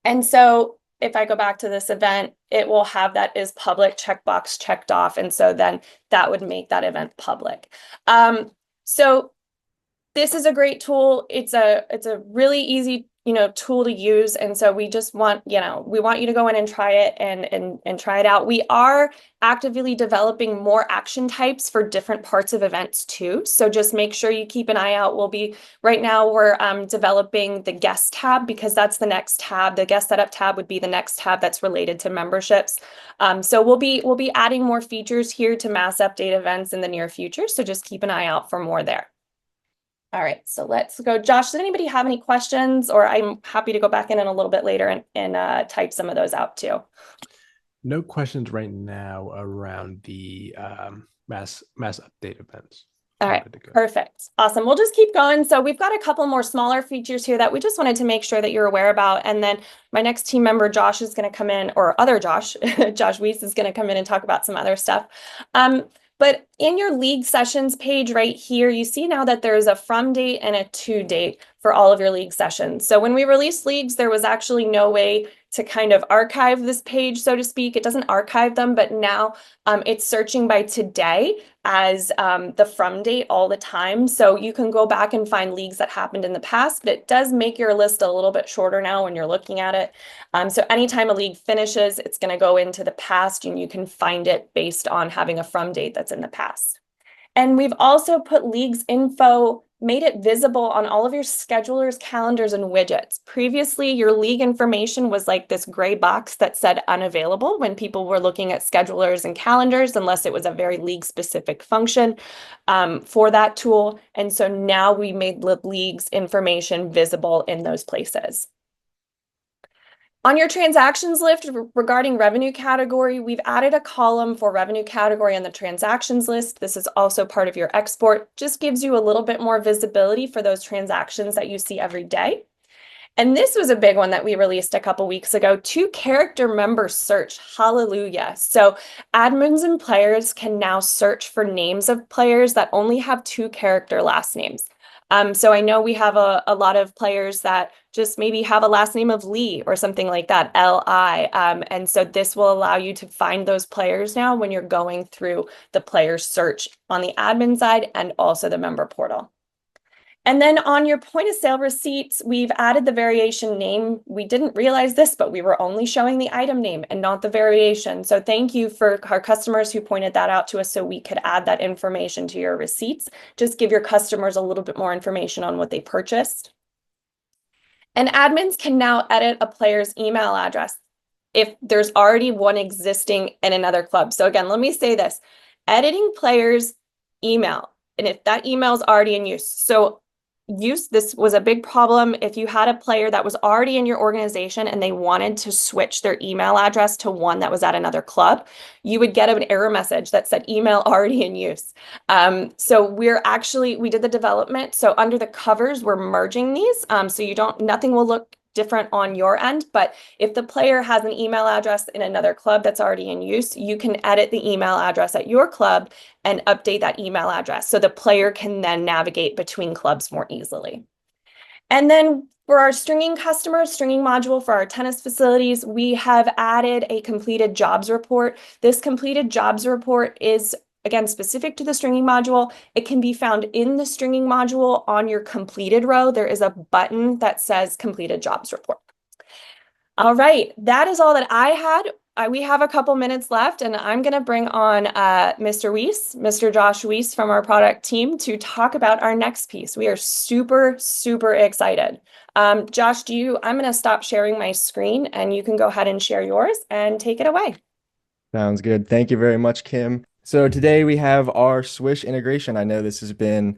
And so if I go back to this event, it will have that is public checkbox checked off. And so then that would make that event public. So this is a great tool. It's a really easy, tool to use. And so we just want, we want you to go in and try it and try it out. We are actively developing more action types for different parts of events too. So just make sure you keep an eye out. Right now we're developing the guest tab, because that's the next tab. The guest setup tab would be the next tab that's related to memberships. So we'll be adding more features here to mass update events in the near future. So just keep an eye out for more there. All right, so let's go. Josh, does anybody have any questions? Or I'm happy to go back in a little bit later and type some of those out too. No questions right now around the mass update events. All right, perfect. Awesome. We'll just keep going. So we've got a couple more smaller features here that we just wanted to make sure that you're aware about. And then my next team member, Josh, is going to come in, or other Josh, Josh Weiss is going to come in and talk about some other stuff. But in your league sessions page right here, you see now that there's a from date and a to date for all of your league sessions. So when we released leagues, there was actually no way to kind of archive this page, so to speak. It doesn't archive them, but now it's searching by today as the from date all the time. So you can go back and find leagues that happened in the past, but it does make your list a little bit shorter now when you're looking at it. So anytime a league finishes, it's going to go into the past, and you can find it based on having a from date that's in the past. And we've also put leagues info, made it visible on all of your schedulers, calendars, and widgets. Previously, your league information was like this gray box that said unavailable when people were looking at schedulers and calendars, unless it was a very league-specific function for that tool. And so now we made the league's information visible in those places. On your transactions list regarding revenue category, we've added a column for revenue category on the transactions list. This is also part of your export. Just gives you a little bit more visibility for those transactions that you see every day. And this was a big one that we released a couple weeks ago, 2-character member search. Hallelujah. So admins and players can now search for names of players that only have 2-character last names. So I know we have a lot of players that just maybe have a last name of Lee or something like that, L-I. And so this will allow you to find those players now when you're going through the player search on the admin side and also the member portal. And then on your point of sale receipts, we've added the variation name. We didn't realize this, but we were only showing the item name and not the variation. So thank you for our customers who pointed that out to us so we could add that information to your receipts. Just give your customers a little bit more information on what they purchased. And admins can now edit a player's email address if there's already one existing in another club. So again, let me say this, editing players' email, and if that email is already in use. So this was a big problem if you had a player that was already in your organization and they wanted to switch their email address to one that was at another club, you would get an error message that said email already in use. So we did the development. So under the covers, we're merging these. So nothing will look different on your end, but if the player has an email address in another club that's already in use, you can edit the email address at your club and update that email address so the player can then navigate between clubs more easily. And then for our stringing customers, stringing module for our tennis facilities, we have added a completed jobs report. This completed jobs report is again, specific to the stringing module. It can be found in the stringing module on your completed row. There is a button that says completed jobs report. All right, that is all that I had. We have a couple minutes left, and I'm going to bring on Mr. Weiss, Mr. Josh Weiss from our product team to talk about our next piece. We are super, super excited. Josh, I'm going to stop sharing my screen, and you can go ahead and share yours and take it away. Sounds good. Thank you very much, Kim. So today we have our Swish integration. I know this has been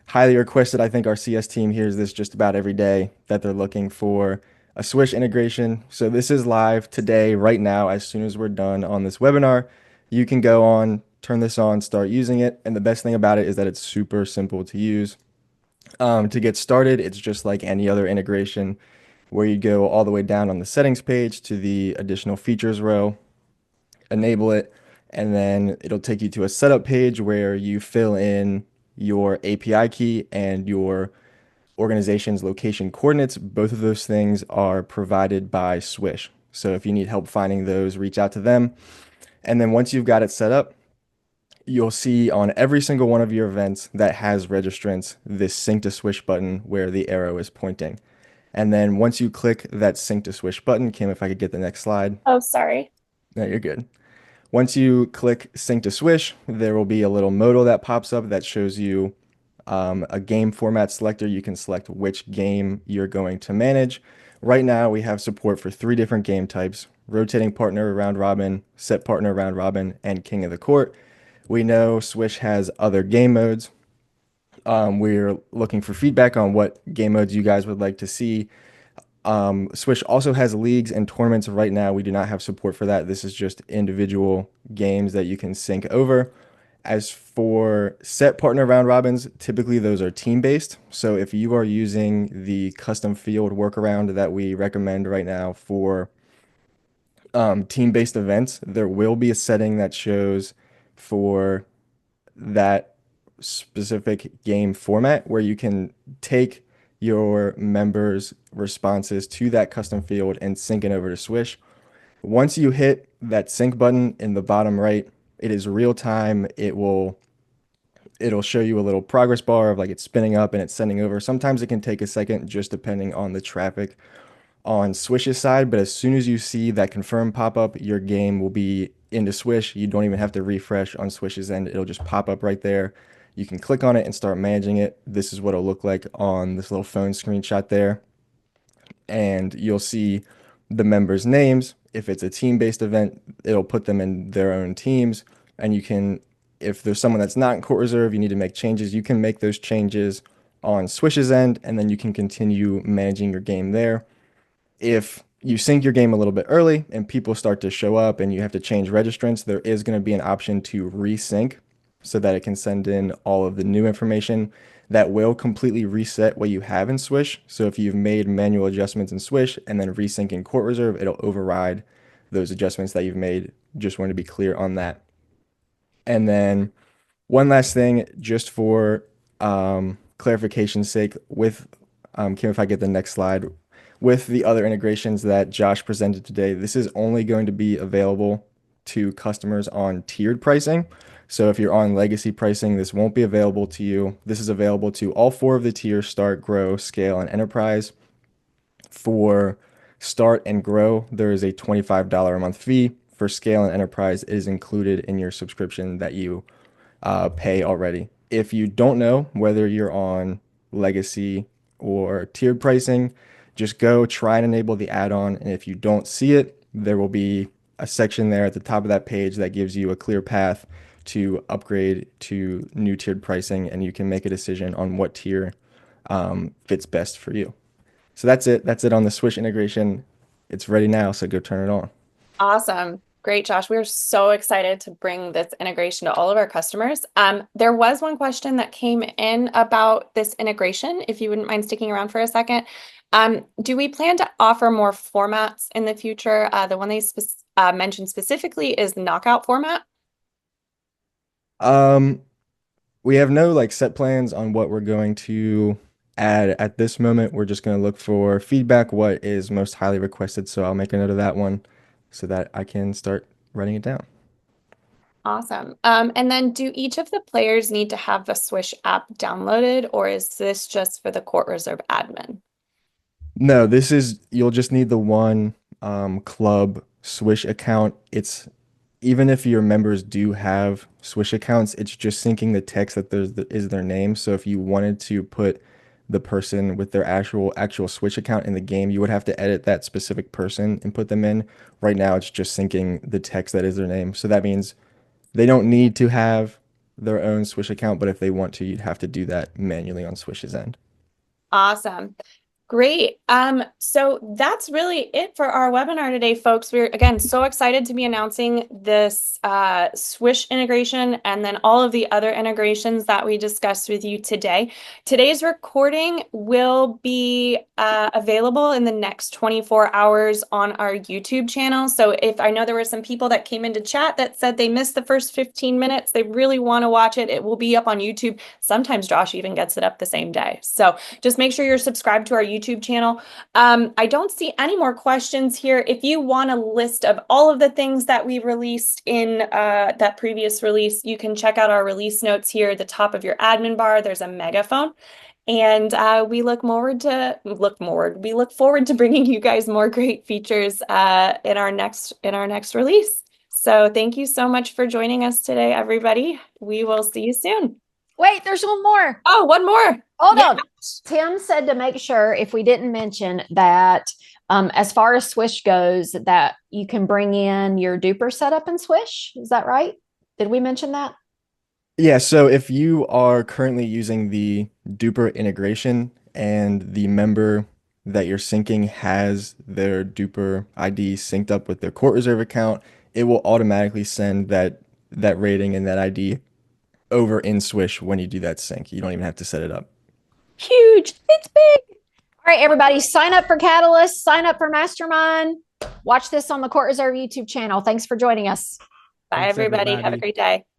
highly requested. I think our CS team hears this just about every day that they're looking for a Swish integration. So this is live today, right now. As soon as we're done on this webinar, you can go on, turn this on, start using it. And the best thing about it is that it's super simple to use. To get started, it's just like any other integration where you go all the way down on the settings page to the additional features row, enable it, and then it'll take you to a setup page where you fill in your API key and your organization's location coordinates. Both of those things are provided by Swish. So if you need help finding those, reach out to them. And then once you've got it set up, you'll see on every single one of your events that has registrants this sync to Swish button where the arrow is pointing. And then once you click that sync to Swish button, Kim, if I could get the next slide. Oh, sorry. No, you're good. Once you click sync to Swish, there will be a little modal that pops up that shows you a game format selector. You can select which game you're going to manage. Right now, we have support for 3 different game types: rotating partner, round robin, set partner, round robin, and king of the court. We know Swish has other game modes. We're looking for feedback on what game modes you guys would like to see. Swish also has leagues and tournaments. Right now, we do not have support for that. This is just individual games that you can sync over. As for set partner round robins, typically those are team-based. So if you are using the custom field workaround that we recommend right now for team-based events, there will be a setting that shows for that specific game format where you can take your members' responses to that custom field and sync it over to Swish. Once you hit that sync button in the bottom right, it is real time. It'll show you a little progress bar of like it's spinning up and it's sending over. Sometimes it can take a second just depending on the traffic on Swish's side, but as soon as you see that confirm pop up, your game will be into Swish. You don't even have to refresh on Swish's end. It'll just pop up right there. You can click on it and start managing it. This is what it'll look like on this little phone screenshot there. And you'll see the members' names. If it's a team-based event, it'll put them in their own teams. And you can, if there's someone that's not in CourtReserve, you need to make changes, you can make those changes on Swish's end, and then you can continue managing your game there. If you sync your game a little bit early and people start to show up and you have to change registrants, there is going to be an option to resync so that it can send in all of the new information that will completely reset what you have in Swish. So if you've made manual adjustments in Swish and then resync in CourtReserve, it'll override those adjustments that you've made. Just want to be clear on that. And then one last thing, just for clarification's sake, with Kim, if I get the next slide, with the other integrations that Josh presented today, this is only going to be available to customers on tiered pricing. So if you're on legacy pricing, this won't be available to you. This is available to all 4 of the tiers: Start, Grow, Scale, and Enterprise. For Start and Grow, there is a $25 a month fee. For Scale and Enterprise, it is included in your subscription that you pay already. If you don't know whether you're on legacy or tiered pricing, just go try and enable the add-on. And if you don't see it, there will be a section there at the top of that page that gives you a clear path to upgrade to new tiered pricing, and you can make a decision on what tier fits best for you. So that's it. That's it on the Swish integration. It's ready now, so go turn it on. Awesome. Great, Josh. We're so excited to bring this integration to all of our customers. There was one question that came in about this integration, if you wouldn't mind sticking around for a second. Do we plan to offer more formats in the future? The one they mentioned specifically is the knockout format. We have no like set plans on what we're going to add at this moment. We're just going to look for feedback, what is most highly requested. So I'll make a note of that one so that I can start writing it down. Awesome. And then do each of the players need to have the Swish app downloaded, or is this just for the CourtReserve admin? No, this is, you'll just need the one club Swish account. It's, even if your members do have Swish accounts, it's just syncing the text that is their name. So if you wanted to put the person with their actual Swish account in the game, you would have to edit that specific person and put them in. Right now, it's just syncing the text that is their name. So that means they don't need to have their own Swish account, but if they want to, you'd have to do that manually on Swish's end. Awesome. Great. So that's really it for our webinar today, folks. We're again so excited to be announcing this Swish integration and then all of the other integrations that we discussed with you today. Today's recording will be available in the next 24 hours on our YouTube channel. So if I know there were some people that came into chat that said they missed the first 15 minutes, they really want to watch it, it will be up on YouTube. Sometimes Josh even gets it up the same day. So just make sure you're subscribed to our YouTube channel. I don't see any more questions here. If you want a list of all of the things that we released in that previous release, you can check out our release notes here at the top of your admin bar. There's a megaphone. And we look forward to bringing you guys more great features in our next release. So thank you so much for joining us today, everybody. We will see you soon. Wait, there's one more. Oh, one more. Hold Yeah. on. Tim said to make sure if we didn't mention that as far as Swish goes, that you can bring in your duper setup in Swish. Is that right? Did we mention that? Yeah, so if you are currently using the duper integration and the member that you're syncing has their duper ID synced up with their CourtReserve account, it will automatically send that rating and that ID over in Swish when you do that sync. You don't even have to set it up. Huge. It's big. All right, everybody, sign up for Catalyst, sign up for Mastermind. Watch this on the CourtReserve YouTube channel. Thanks for joining us. Bye, Thanks, everybody. Have a everybody. great day.